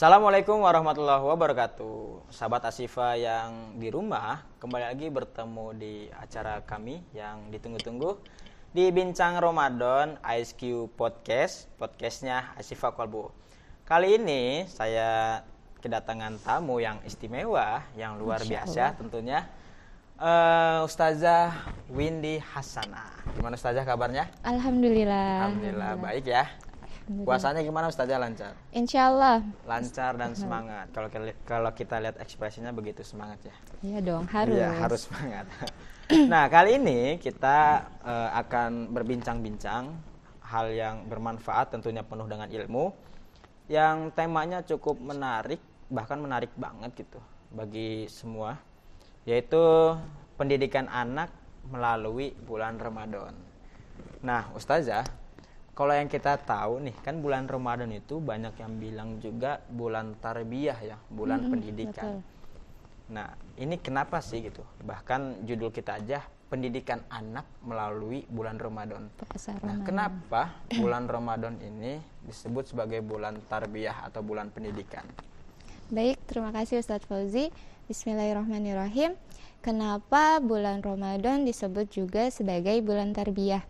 Assalamualaikum warahmatullahi wabarakatuh. Sahabat Ashifa yang di rumah, kembali lagi bertemu di acara kami yang ditunggu-tunggu di Bincang Ramadan ISQ Podcast, podcastnya Ashifa Kolbu. Kali ini saya kedatangan tamu yang istimewa, yang luar biasa tentunya, Ustazah Windy Hasanah. Gimana Ustazah kabarnya? Alhamdulillah. Alhamdulillah baik ya. Puasanya gimana Ustazah, lancar? Insyaallah Lancar dan semangat. Kalau kita lihat ekspresinya begitu semangat ya. Iya dong, harus. Iya, harus semangat. Nah, kali ini kita akan berbincang-bincang hal yang bermanfaat, tentunya penuh dengan ilmu, yang temanya cukup menarik, bahkan menarik banget gitu bagi semua, yaitu pendidikan anak melalui bulan Ramadan. Nah, Ustazah, kalau yang kita tahu nih, kan bulan Ramadan itu banyak yang bilang juga bulan tarbiyah ya, bulan pendidikan. Betul. Nah, ini kenapa sih gitu? Bahkan judul kita aja pendidikan anak melalui bulan Ramadan. Nah, kenapa bulan Ramadan ini disebut sebagai bulan tarbiyah atau bulan pendidikan? Baik, terima kasih Ustadz Fauzi. Bismillahirrahmanirrahim. Kenapa bulan Ramadan disebut juga sebagai bulan tarbiyah?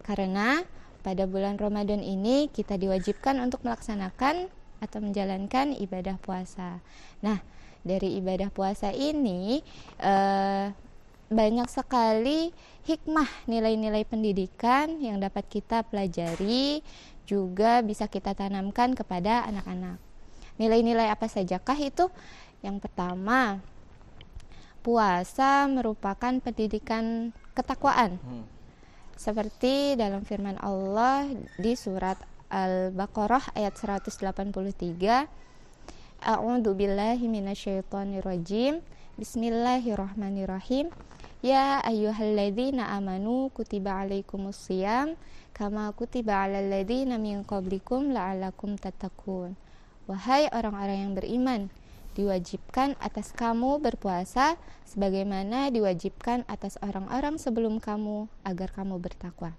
Karena pada bulan Ramadan ini kita diwajibkan untuk melaksanakan atau menjalankan ibadah puasa. Nah, dari ibadah puasa ini banyak sekali hikmah, nilai-nilai pendidikan yang dapat kita pelajari, juga bisa kita tanamkan kepada anak-anak. Nilai-nilai apa sajakah itu? Yang pertama, puasa merupakan pendidikan ketakwaan. Seperti dalam firman Allah di surat Al-Baqarah ayat 183, A'udzu billahi minasyaitonir rajim. Bismillahirrahmanirrahim. Ya ayyuhalladzina amanu kutiba alaikumusshiyam kama kutiba alal ladzina min qablikum la'allakum tattaqun. Wahai orang-orang yang beriman, diwajibkan atas kamu berpuasa sebagaimana diwajibkan atas orang-orang sebelum kamu agar kamu bertakwa.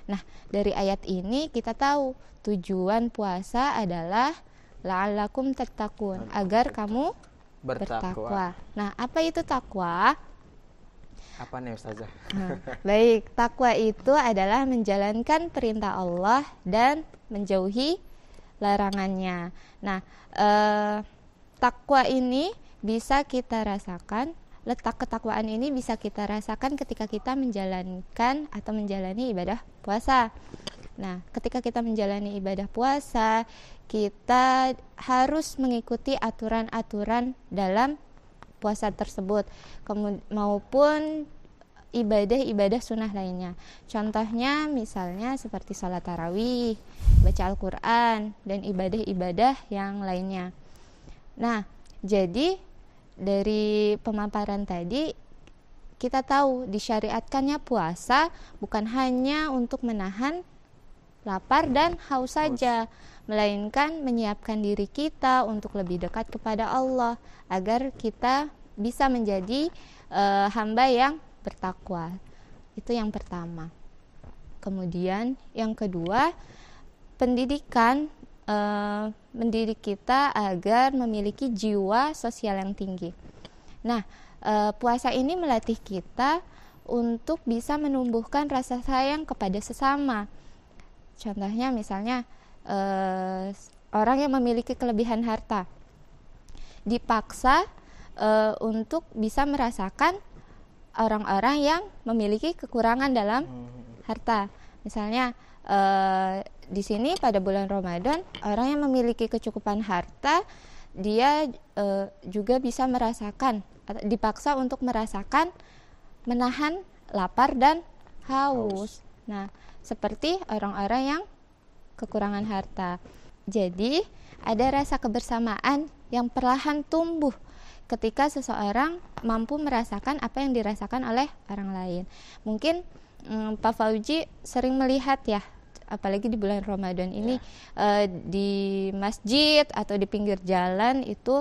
Nah, dari ayat ini kita tahu tujuan puasa adalah la'allakum tattaqun, agar kamu bertakwa. Nah, apa itu takwa? Apa nih Ustazah? Baik, takwa itu adalah menjalankan perintah Allah dan menjauhi larangannya. Nah, takwa ini bisa kita rasakan, letak ketakwaan ini bisa kita rasakan ketika kita menjalankan atau menjalani ibadah puasa. Nah, ketika kita menjalani ibadah puasa, kita harus mengikuti aturan-aturan dalam puasa tersebut, maupun ibadah-ibadah sunnah lainnya. Contohnya misalnya seperti sholat tarawih, baca Al-Quran, dan ibadah-ibadah yang lainnya. Nah, jadi dari pemaparan tadi kita tahu disyariatkannya puasa bukan hanya untuk menahan lapar dan haus saja, melainkan menyiapkan diri kita untuk lebih dekat kepada Allah agar kita bisa menjadi hamba yang bertakwa. Itu yang pertama. Kemudian yang kedua, pendidikan mendidik kita agar memiliki jiwa sosial yang tinggi. Nah, puasa ini melatih kita untuk bisa menumbuhkan rasa sayang kepada sesama. Contohnya misalnya orang yang memiliki kelebihan harta dipaksa untuk bisa merasakan orang-orang yang memiliki kekurangan dalam harta. Misalnya di sini pada bulan Ramadan, orang yang memiliki kecukupan harta dia juga bisa merasakan, dipaksa untuk merasakan menahan lapar dan haus. Nah, seperti orang-orang yang kekurangan harta. Jadi, ada rasa kebersamaan yang perlahan tumbuh ketika seseorang mampu merasakan apa yang dirasakan oleh orang lain. Mungkin Pak Fauzi sering melihat ya, apalagi di bulan Ramadan ini, di masjid atau di pinggir jalan itu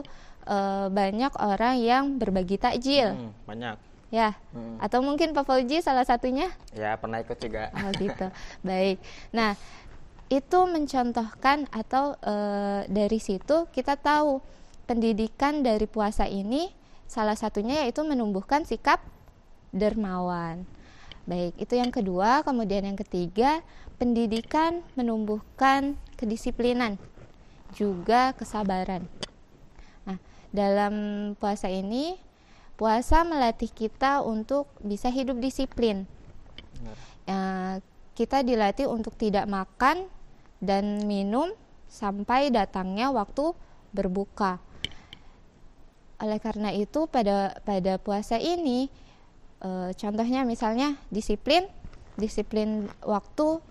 banyak orang yang berbagi takjil. Banyak. Ya, atau mungkin Pak Fauzi salah satunya? Ya, pernah ikut juga. Oh gitu, baik. Nah, itu mencontohkan atau dari situ kita tahu pendidikan dari puasa ini salah satunya yaitu menumbuhkan sikap dermawan. Baik, itu yang kedua. Kemudian yang ketiga, pendidikan menumbuhkan kedisiplinan juga kesabaran. Nah, dalam puasa ini, puasa melatih kita untuk bisa hidup disiplin. Kita dilatih untuk tidak makan dan minum sampai datangnya waktu berbuka. Oleh karena itu pada puasa ini, contohnya misalnya disiplin waktu,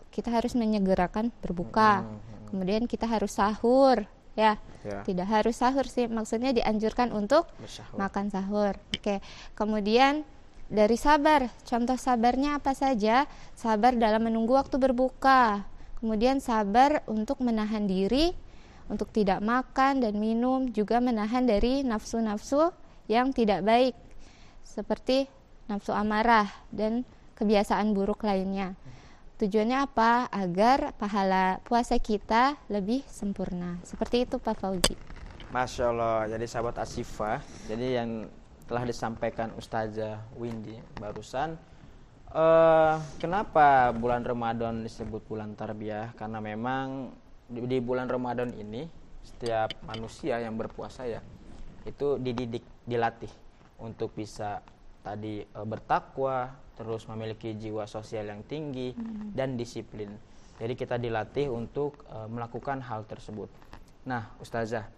kita harus menyegerakan berbuka. Kemudian kita harus sahur, ya. Tidak harus sahur sih, maksudnya dianjurkan untuk makan sahur. Oke. Kemudian dari sabar, contoh sabarnya apa saja? Sabar dalam menunggu waktu berbuka. Kemudian sabar untuk menahan diri untuk tidak makan dan minum, juga menahan dari nafsu-nafsu yang tidak baik seperti nafsu amarah dan kebiasaan buruk lainnya. Tujuannya apa? Agar pahala puasa kita lebih sempurna. Seperti itu Pak Fauzi. Masya Allah. Jadi sahabat Asyifa, jadi yang telah disampaikan Ustazah Windy barusan, kenapa bulan Ramadan disebut bulan tarbiyah? Karena memang di bulan Ramadan ini setiap manusia yang berpuasa ya itu dididik, dilatih untuk bisa tadi bertakwa, terus memiliki jiwa sosial yang tinggi dan disiplin. Jadi kita dilatih untuk melakukan hal tersebut. Nah, Ustazah,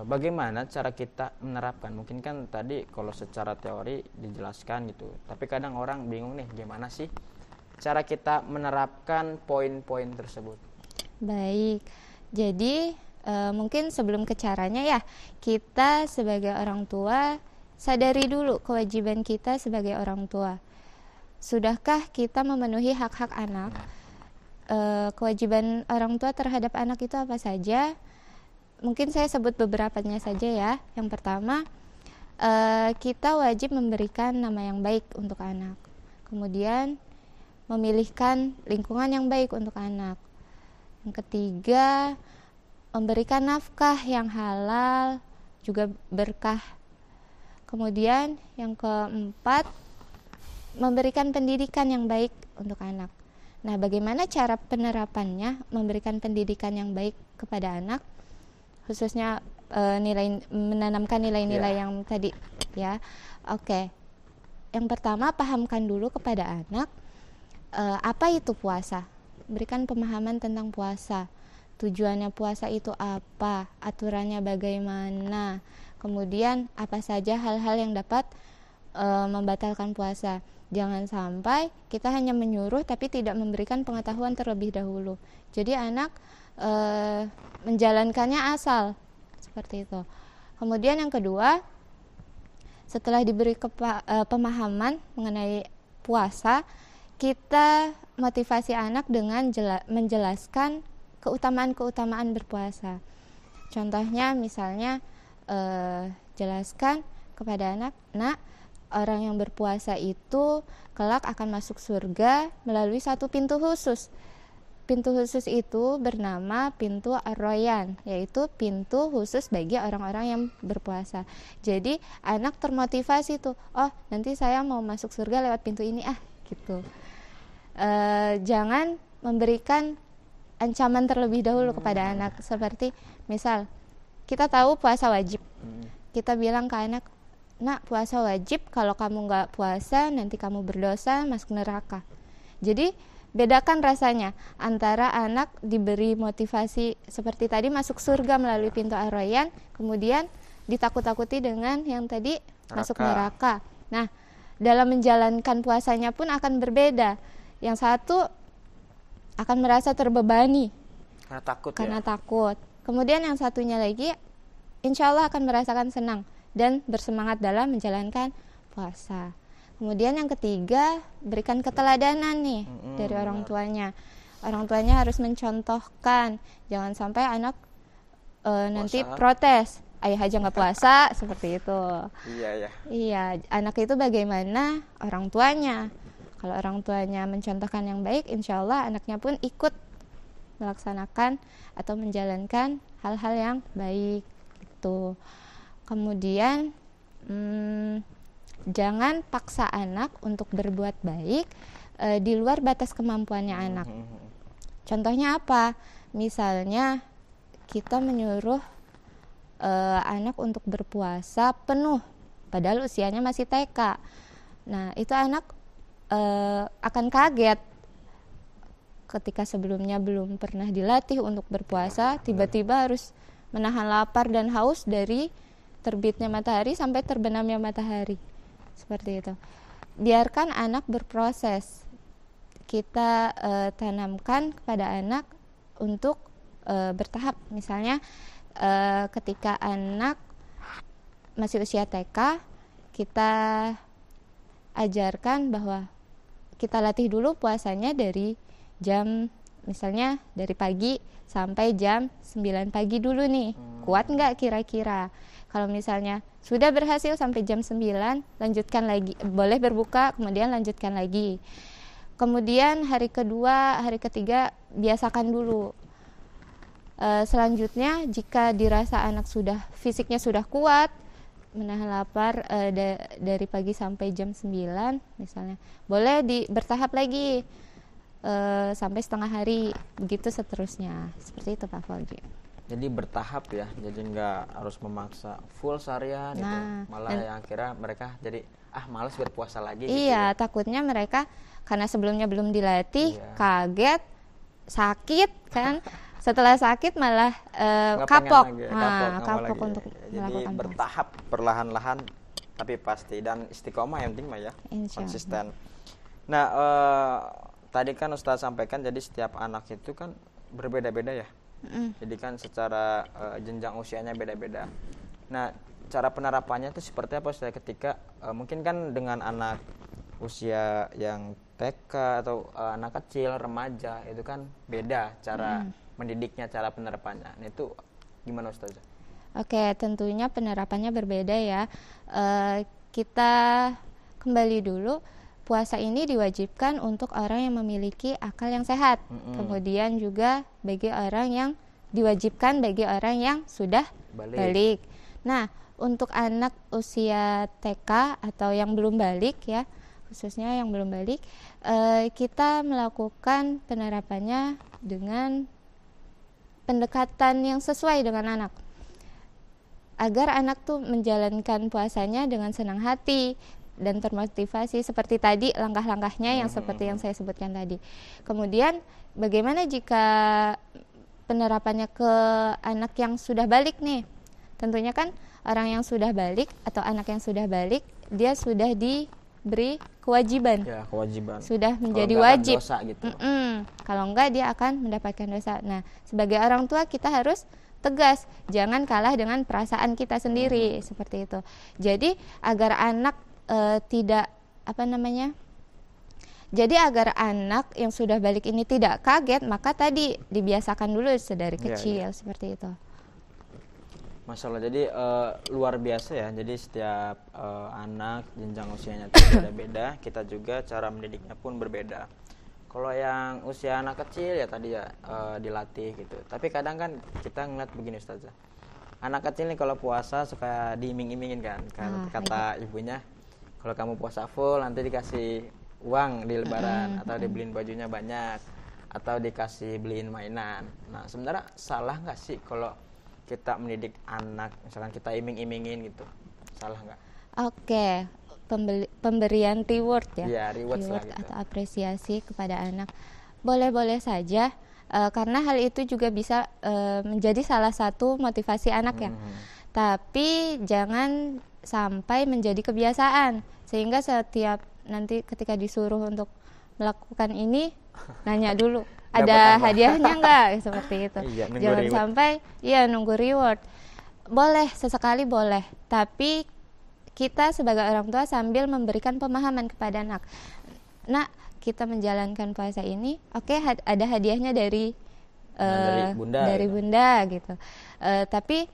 bagaimana cara kita menerapkan? Mungkin kan tadi kalau secara teori dijelaskan gitu, tapi kadang orang bingung nih, gimana sih cara kita menerapkan poin-poin tersebut? Baik, jadi mungkin sebelum ke caranya ya, kita sebagai orang tua sadari dulu kewajiban kita sebagai orang tua. Sudahkah kita memenuhi hak-hak anak? Kewajiban orang tua terhadap anak itu apa saja? Mungkin saya sebut beberapanya saja ya. Yang pertama, kita wajib memberikan nama yang baik untuk anak. Kemudian, memilihkan lingkungan yang baik untuk anak. Yang ketiga, memberikan nafkah yang halal, juga berkah. Kemudian, yang keempat, memberikan pendidikan yang baik untuk anak. Nah, bagaimana cara penerapannya memberikan pendidikan yang baik kepada anak, khususnya menanamkan nilai-nilai yang tadi ya. Oke. Yang pertama, pahamkan dulu kepada anak apa itu puasa. Berikan pemahaman tentang puasa. Tujuannya puasa itu apa? Aturannya bagaimana? Kemudian apa saja hal-hal yang dapat membatalkan puasa. Jangan sampai kita hanya menyuruh tapi tidak memberikan pengetahuan terlebih dahulu. Jadi anak menjalankannya asal, seperti itu. Kemudian yang kedua, setelah diberi pemahaman mengenai puasa, kita motivasi anak dengan menjelaskan keutamaan-keutamaan berpuasa. Contohnya misalnya jelaskan kepada anak, nak, orang yang berpuasa itu kelak akan masuk surga melalui satu pintu khusus. Pintu khusus itu bernama pintu Ar-Rayyan, yaitu pintu khusus bagi orang-orang yang berpuasa. Jadi anak termotivasi tuh, oh nanti saya mau masuk surga lewat pintu ini gitu. Jangan memberikan ancaman terlebih dahulu kepada anak. Seperti misal kita tahu puasa wajib, kita bilang ke anak, nak, puasa wajib, kalau kamu nggak puasa nanti kamu berdosa, masuk neraka. Jadi bedakan rasanya antara anak diberi motivasi seperti tadi masuk surga melalui pintu Ar-Rayyan, kemudian ditakut-takuti dengan yang tadi masuk neraka. Nah, dalam menjalankan puasanya pun akan berbeda. Yang satu akan merasa terbebani karena takut. Kemudian yang satunya lagi insya Allah akan merasakan senang dan bersemangat dalam menjalankan puasa. Kemudian yang ketiga, berikan keteladanan nih dari orang tuanya. Orang tuanya harus mencontohkan, jangan sampai anak nanti protes, ayah aja nggak puasa, seperti itu. Iya, anak itu bagaimana orang tuanya. Kalau orang tuanya mencontohkan yang baik, insya Allah anaknya pun ikut melaksanakan atau menjalankan hal-hal yang baik gitu. Kemudian jangan paksa anak untuk berbuat baik di luar batas kemampuannya anak. Contohnya apa? Misalnya kita menyuruh anak untuk berpuasa penuh padahal usianya masih TK. Nah, itu anak akan kaget ketika sebelumnya belum pernah dilatih untuk berpuasa, tiba-tiba harus menahan lapar dan haus dari terbitnya matahari sampai terbenamnya matahari. Seperti itu. Biarkan anak berproses. Kita tanamkan kepada anak untuk bertahap. Misalnya ketika anak masih usia TK, kita ajarkan bahwa kita latih dulu puasanya dari jam, misalnya dari pagi sampai jam 9 pagi dulu nih. Kuat nggak kira-kira? Kalau misalnya sudah berhasil sampai jam 9, lanjutkan lagi. Boleh berbuka, kemudian lanjutkan lagi. Kemudian hari kedua, hari ketiga, biasakan dulu. Selanjutnya, jika dirasa anak fisiknya sudah kuat, menahan lapar dari pagi sampai jam 9 misalnya, boleh bertahap lagi sampai setengah hari, begitu seterusnya. Seperti itu Pak Fauzi. Jadi bertahap ya, jadi nggak harus memaksa full seharian gitu. Malah yang akhirnya mereka jadi malas berpuasa lagi. Iya, gitu ya. Takutnya mereka karena sebelumnya belum dilatih, kaget, sakit kan. Setelah sakit malah kapok untuk jadi bertahap, perlahan-lahan tapi pasti, dan istiqomah yang penting mah ya, konsisten. Nah, tadi kan Ustaz sampaikan jadi setiap anak itu kan berbeda-beda ya. Jadi kan secara jenjang usianya beda-beda. Nah, cara penerapannya itu seperti apa Ustaz ketika mungkin kan dengan anak usia yang TK atau anak kecil, remaja, itu kan beda cara mendidiknya, cara penerapannya. Nah, itu gimana Ustaz? Oke, tentunya penerapannya berbeda ya. Kita kembali dulu, puasa ini diwajibkan untuk orang yang memiliki akal yang sehat. Kemudian juga bagi orang yang diwajibkan bagi orang yang sudah balik. Nah, untuk anak usia TK atau yang belum balik ya, khususnya yang belum balik, kita melakukan penerapannya dengan pendekatan yang sesuai dengan anak, agar anak tuh menjalankan puasanya dengan senang hati dan termotivasi seperti tadi langkah-langkahnya yang seperti yang saya sebutkan tadi. Kemudian bagaimana jika penerapannya ke anak yang sudah balik nih? Tentunya kan orang yang sudah balik atau anak yang sudah balik, dia sudah diberi kewajiban. Ya, kewajiban. Sudah menjadi wajib. Dosa gitu. Kalau enggak dia akan mendapatkan dosa. Nah, sebagai orang tua kita harus tegas, jangan kalah dengan perasaan kita sendiri, seperti itu. Jadi agar anak Jadi agar anak yang sudah balik ini tidak kaget, maka tadi dibiasakan dulu sedari kecil, seperti itu. Masalah, jadi luar biasa ya. Jadi setiap anak jenjang usianya beda-beda, kita juga cara mendidiknya pun berbeda. Kalau yang usia anak kecil ya tadi ya dilatih gitu. Tapi kadang kan kita ngeliat begini Ustazah, anak kecil nih kalau puasa suka diiming-imingin kan, kata ibunya, kalau kamu puasa full nanti dikasih uang di lebaran, atau dibeliin bajunya banyak, atau dikasih beliin mainan. Nah, sebenarnya salah nggak sih kalau kita mendidik anak, misalkan kita iming-imingin gitu, salah nggak? Oke, pemberian reward ya, reward gitu, atau apresiasi kepada anak boleh-boleh saja, karena hal itu juga bisa menjadi salah satu motivasi anak ya. Tapi jangan sampai menjadi kebiasaan sehingga setiap nanti ketika disuruh untuk melakukan ini nanya dulu ada hadiahnya enggak, seperti itu. Jangan sampai nunggu reward. Boleh sesekali boleh, tapi kita sebagai orang tua sambil memberikan pemahaman kepada anak. Nak, kita menjalankan puasa ini, ada hadiahnya dari bunda gitu. Tapi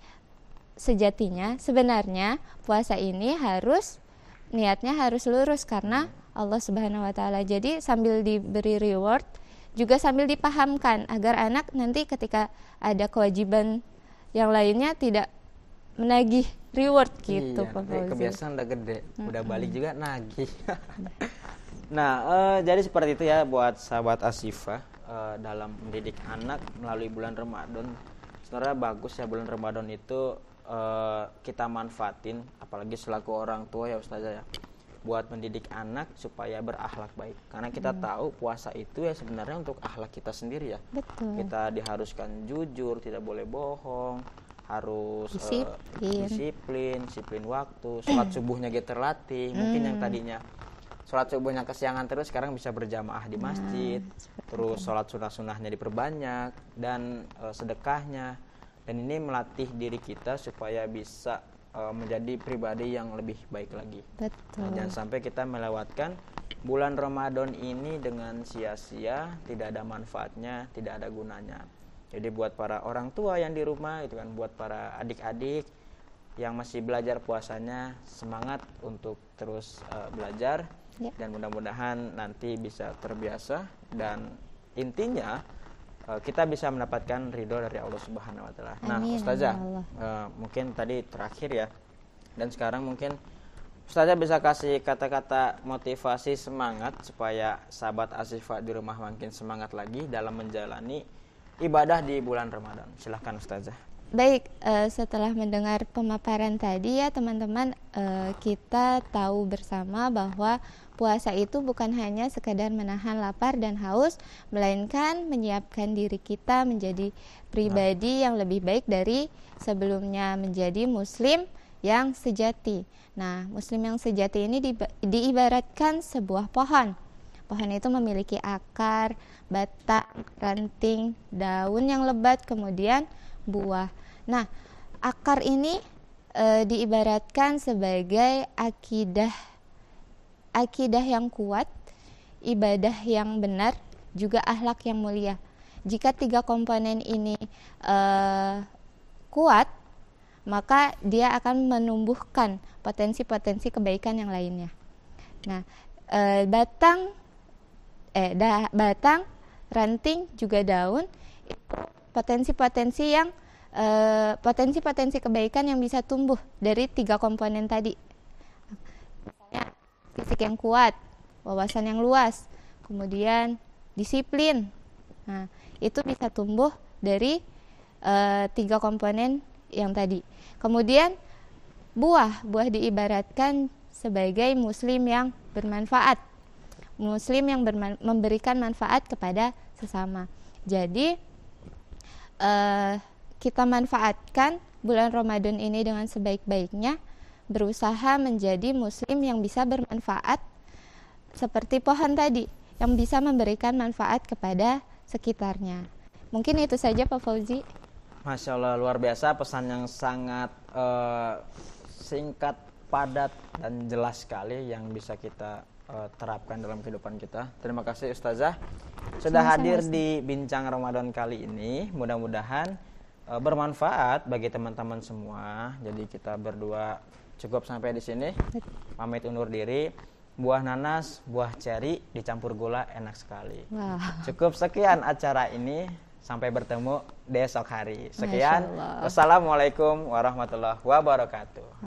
sejatinya sebenarnya puasa ini niatnya harus lurus karena Allah Subhanahu wa taala. Jadi sambil diberi reward, juga sambil dipahamkan agar anak nanti ketika ada kewajiban yang lainnya tidak menagih reward gitu, iya, Pak Fauzi. kebiasaan udah gede, udah balik juga nagih. Nah, jadi seperti itu ya buat sahabat Asyifa, dalam mendidik anak melalui bulan Ramadan. Sebenarnya bagus ya bulan Ramadan itu kita manfaatin, apalagi selaku orang tua ya Ustazah ya, buat mendidik anak supaya berakhlak baik. Karena kita tahu puasa itu ya sebenarnya untuk akhlak kita sendiri ya. Betul. Kita diharuskan jujur, tidak boleh bohong, harus disiplin waktu, sholat subuhnya gitu terlatih. Mungkin yang tadinya sholat subuhnya kesiangan terus sekarang bisa berjamaah di masjid, terus sholat sunah-sunahnya diperbanyak, dan sedekahnya. Dan ini melatih diri kita supaya bisa menjadi pribadi yang lebih baik lagi. Betul. Jangan sampai kita melewatkan bulan Ramadan ini dengan sia-sia, tidak ada manfaatnya, tidak ada gunanya. Jadi buat para orang tua yang di rumah gitu kan, buat para adik-adik yang masih belajar puasanya, semangat untuk terus belajar. Ya. Dan mudah-mudahan nanti bisa terbiasa, dan intinya kita bisa mendapatkan ridho dari Allah Subhanahu wa Ta'ala. Nah, Ustazah, mungkin tadi terakhir ya, dan sekarang mungkin Ustazah bisa kasih kata-kata motivasi semangat supaya sahabat Asyifa di rumah makin semangat lagi dalam menjalani ibadah di bulan Ramadan. Silahkan Ustazah. Baik, setelah mendengar pemaparan tadi ya teman-teman, kita tahu bersama bahwa puasa itu bukan hanya sekadar menahan lapar dan haus, melainkan menyiapkan diri kita menjadi pribadi yang lebih baik dari sebelumnya, menjadi muslim yang sejati. Nah, muslim yang sejati ini diibaratkan sebuah pohon. Pohon itu memiliki akar, batang, ranting, daun yang lebat, kemudian buah. Nah, akar ini diibaratkan sebagai akidah yang kuat, ibadah yang benar, juga akhlak yang mulia. Jika 3 komponen ini kuat, maka dia akan menumbuhkan potensi-potensi kebaikan yang lainnya. Nah, batang, ranting, juga daun itu potensi-potensi kebaikan yang bisa tumbuh dari 3 komponen tadi. Misalnya fisik yang kuat, wawasan yang luas, kemudian disiplin. Nah, itu bisa tumbuh dari 3 komponen yang tadi. Kemudian buah diibaratkan sebagai muslim yang bermanfaat, muslim yang memberikan manfaat kepada sesama. Jadi kita manfaatkan bulan Ramadan ini dengan sebaik-baiknya, berusaha menjadi muslim yang bisa bermanfaat seperti pohon tadi, yang bisa memberikan manfaat kepada sekitarnya. Mungkin itu saja Pak Fauzi. Masya Allah, luar biasa, pesan yang sangat singkat, padat, dan jelas sekali yang bisa kita terapkan dalam kehidupan kita. Terima kasih Ustazah sudah hadir di Bincang Ramadan kali ini. Mudah-mudahan bermanfaat bagi teman-teman semua. Jadi kita berdua cukup sampai di sini. Pamit undur diri. Buah nanas, buah ceri dicampur gula enak sekali. Wow. Cukup sekian acara ini. Sampai bertemu besok hari. Sekian. Wassalamualaikum warahmatullahi wabarakatuh.